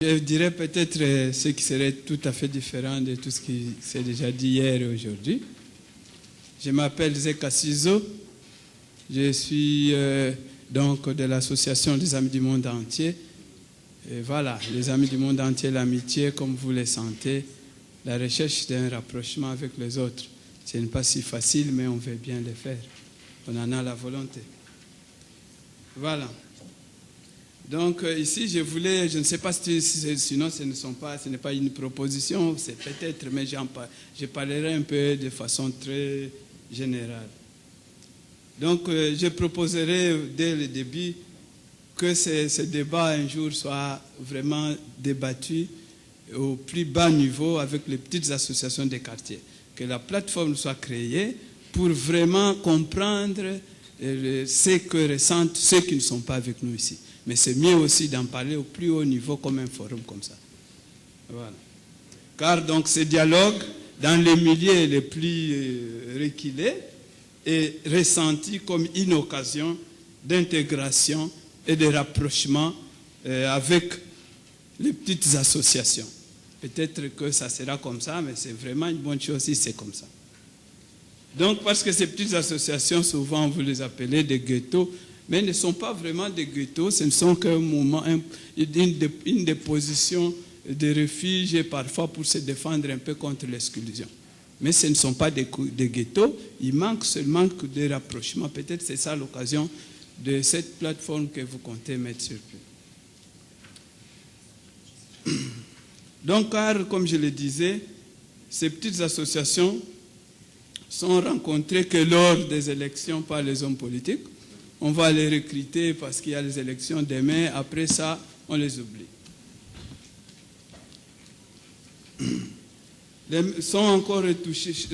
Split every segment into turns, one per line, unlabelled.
Je dirais peut-être ce qui serait tout à fait différent de tout ce qui s'est déjà dit hier et aujourd'hui. Je m'appelle Zeka Sizo, je suis donc de l'association des Amis du Monde Entier. Et voilà, les Amis du Monde Entier, l'amitié, comme vous le sentez, la recherche d'un rapprochement avec les autres. Ce n'est pas si facile, mais on veut bien le faire. On en a la volonté. Voilà. Donc ici, je ne sais pas si sinon ce n'est pas une proposition, c'est peut-être, mais je parlerai un peu de façon très générale. Donc je proposerai dès le début que ce débat un jour soit vraiment débattu au plus bas niveau avec les petites associations des quartiers. Que la plateforme soit créée pour vraiment comprendre ce que ressentent ceux qui ne sont pas avec nous ici. Mais c'est mieux aussi d'en parler au plus haut niveau comme un forum comme ça. Voilà. Car donc ce dialogue, dans les milieux les plus reculés, est ressenti comme une occasion d'intégration et de rapprochement avec les petites associations. Peut-être que ça sera comme ça, mais c'est vraiment une bonne chose si c'est comme ça. Donc, parce que ces petites associations, souvent, vous les appelez des ghettos, mais ne sont pas vraiment des ghettos, ce ne sont qu'un moment, une déposition de refuge, et parfois pour se défendre un peu contre l'exclusion. Mais ce ne sont pas des ghettos, il manque seulement des rapprochements. Peut-être c'est ça l'occasion de cette plateforme que vous comptez mettre sur pied. Donc, car, comme je le disais, ces petites associations sont rencontrées que lors des élections par les hommes politiques. On va les recruter parce qu'il y a les élections demain. Après ça, on les oublie. Ils sont encore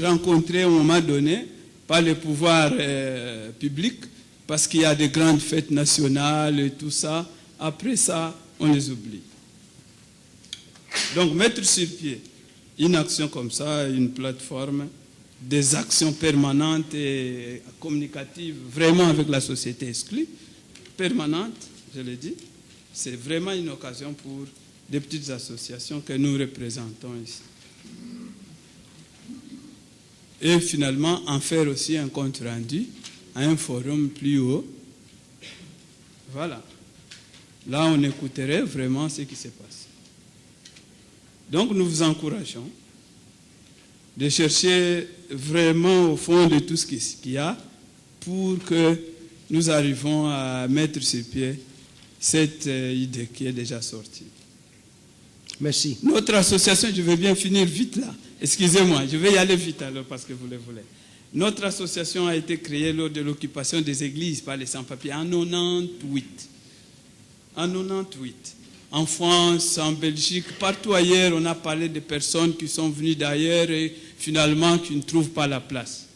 rencontrés à un moment donné par les pouvoirs publics parce qu'il y a des grandes fêtes nationales et tout ça. Après ça, on les oublie. Donc, mettre sur pied une action comme ça, une plateforme, des actions permanentes et communicatives, vraiment avec la société exclue, permanente, je l'ai dit, c'est vraiment une occasion pour des petites associations que nous représentons ici. Et finalement, en faire aussi un compte rendu à un forum plus haut. Voilà. Là, on écouterait vraiment ce qui se passe. Donc, nous vous encourageons de chercher vraiment au fond de tout ce qu'il y a pour que nous arrivions à mettre sur pied cette idée qui est déjà sortie.
Merci.
Notre association, je vais bien finir vite là. Excusez-moi, je vais y aller vite alors parce que vous le voulez. Notre association a été créée lors de l'occupation des églises par les sans-papiers en 98. En 98. En France, en Belgique, partout ailleurs, on a parlé de personnes qui sont venues d'ailleurs et finalement qui ne trouvent pas la place.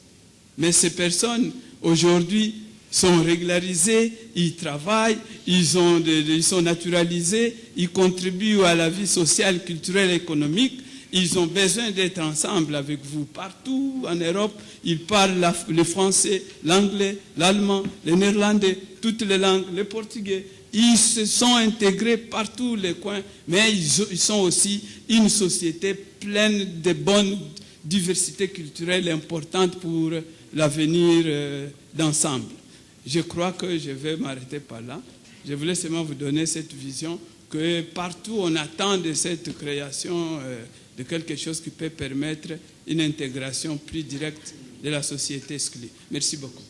Mais ces personnes, aujourd'hui, sont régularisées, ils travaillent, ils sont naturalisés, ils contribuent à la vie sociale, culturelle et économique. Ils ont besoin d'être ensemble avec vous. Partout en Europe, ils parlent le français, l'anglais, l'allemand, le néerlandais, toutes les langues, le portugais. Ils se sont intégrés partout les coins, mais ils sont aussi une société pleine de bonnes diversités culturelles importantes pour l'avenir d'ensemble. Je crois que je vais m'arrêter par là. Je voulais seulement vous donner cette vision que partout on attend de cette création de quelque chose qui peut permettre une intégration plus directe de la société exclue. Merci beaucoup.